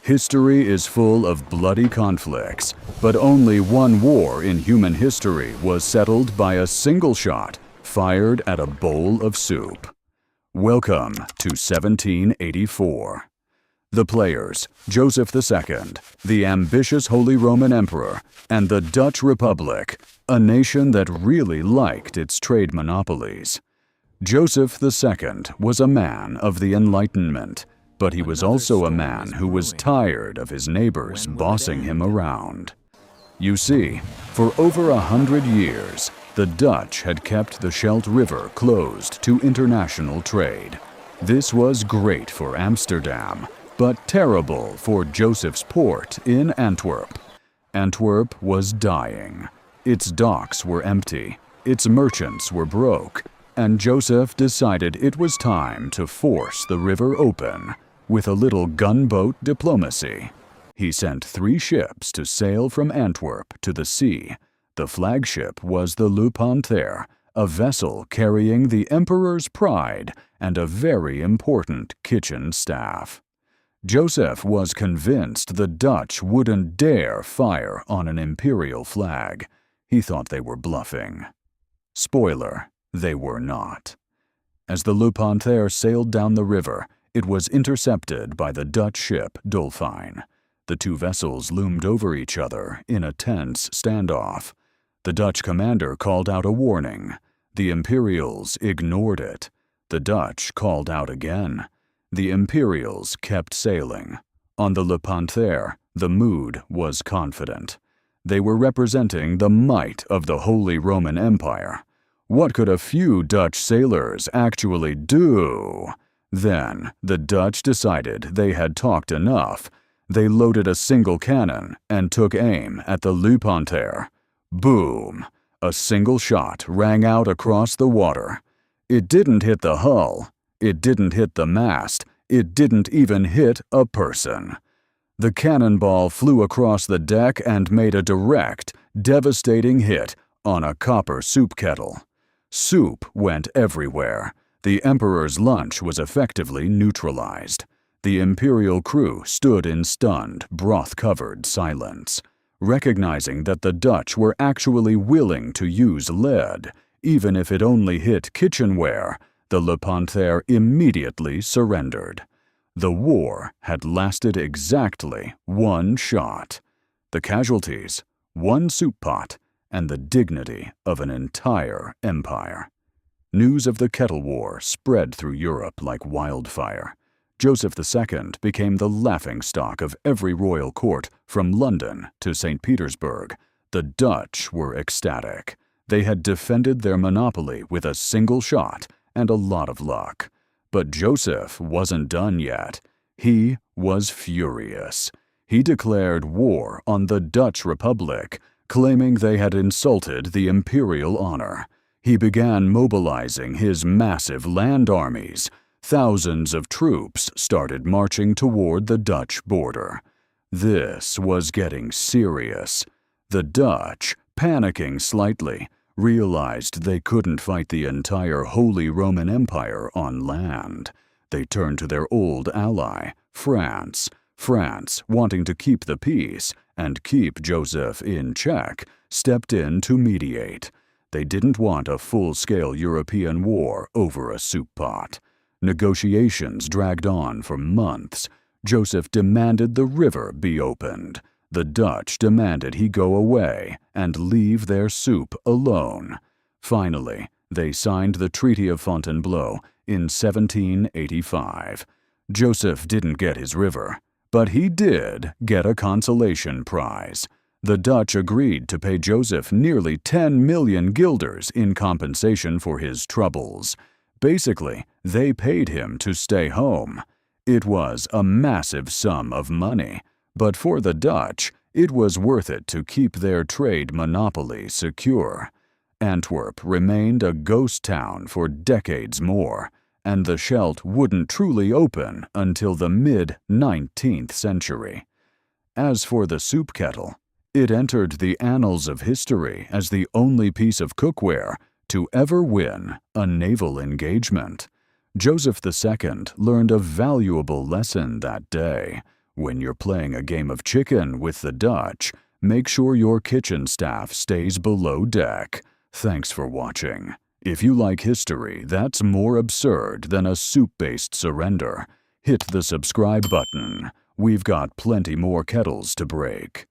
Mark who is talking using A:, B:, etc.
A: History is full of bloody conflicts, but only one war in human history was settled by a single shot fired at a bowl of soup. Welcome to 1784. The players, Joseph II, the ambitious Holy Roman Emperor, and the Dutch Republic, a nation that really liked its trade monopolies. Joseph II was a man of the Enlightenment, but he was also a man who was tired of his neighbors bossing him around. You see, for over 100 years, the Dutch had kept the Scheldt River closed to international trade. This was great for Amsterdam, but terrible for Joseph's port in Antwerp. Antwerp was dying. Its docks were empty, its merchants were broke, and Joseph decided it was time to force the river open with a little gunboat diplomacy. He sent 3 ships to sail from Antwerp to the sea. The flagship was the Le Panthère, a vessel carrying the emperor's pride and a very important kitchen staff. Joseph was convinced the Dutch wouldn't dare fire on an imperial flag. He thought they were bluffing. Spoiler, they were not. As the Le Panthère sailed down the river, it was intercepted by the Dutch ship Dolfijn. The 2 vessels loomed over each other in a tense standoff. The Dutch commander called out a warning. The Imperials ignored it. The Dutch called out again. The Imperials kept sailing. On the Le Panthère, the mood was confident. They were representing the might of the Holy Roman Empire. What could a few Dutch sailors actually do? Then, the Dutch decided they had talked enough. They loaded a single cannon and took aim at the Le Panthère. Boom! A single shot rang out across the water. It didn't hit the hull. It didn't hit the mast. It didn't even hit a person. The cannonball flew across the deck and made a direct, devastating hit on a copper soup kettle. Soup went everywhere. The emperor's lunch was effectively neutralized. The imperial crew stood in stunned, broth-covered silence, recognizing that the Dutch were actually willing to use lead, even if it only hit kitchenware. The Le Panthère immediately surrendered. The war had lasted exactly 1 shot. The casualties, 1 soup pot, and the dignity of an entire empire. News of the Kettle War spread through Europe like wildfire. Joseph II became the laughingstock of every royal court from London to St. Petersburg. The Dutch were ecstatic. They had defended their monopoly with a single shot and a lot of luck. But Joseph wasn't done yet. He was furious. He declared war on the Dutch Republic, claiming they had insulted the imperial honor. He began mobilizing his massive land armies. Thousands of troops started marching toward the Dutch border. This was getting serious. The Dutch, panicking slightly, realized they couldn't fight the entire Holy Roman Empire on land. They turned to their old ally, France. France, wanting to keep the peace and keep Joseph in check, stepped in to mediate. They didn't want a full-scale European war over a soup pot. Negotiations dragged on for months. Joseph demanded the river be opened. The Dutch demanded he go away and leave their soup alone. Finally, they signed the Treaty of Fontainebleau in 1785. Joseph didn't get his river, but he did get a consolation prize. The Dutch agreed to pay Joseph nearly 10 million guilders in compensation for his troubles. Basically, they paid him to stay home. It was a massive sum of money, but for the Dutch, it was worth it to keep their trade monopoly secure. Antwerp remained a ghost town for decades more, and the Scheldt wouldn't truly open until the mid-19th century. As for the soup kettle, it entered the annals of history as the only piece of cookware to ever win a naval engagement. Joseph II learned a valuable lesson that day. When you're playing a game of chicken with the Dutch, make sure your kitchen staff stays below deck. Thanks for watching. If you like history that's more absurd than a soup-based surrender, hit the subscribe button. We've got plenty more kettles to break.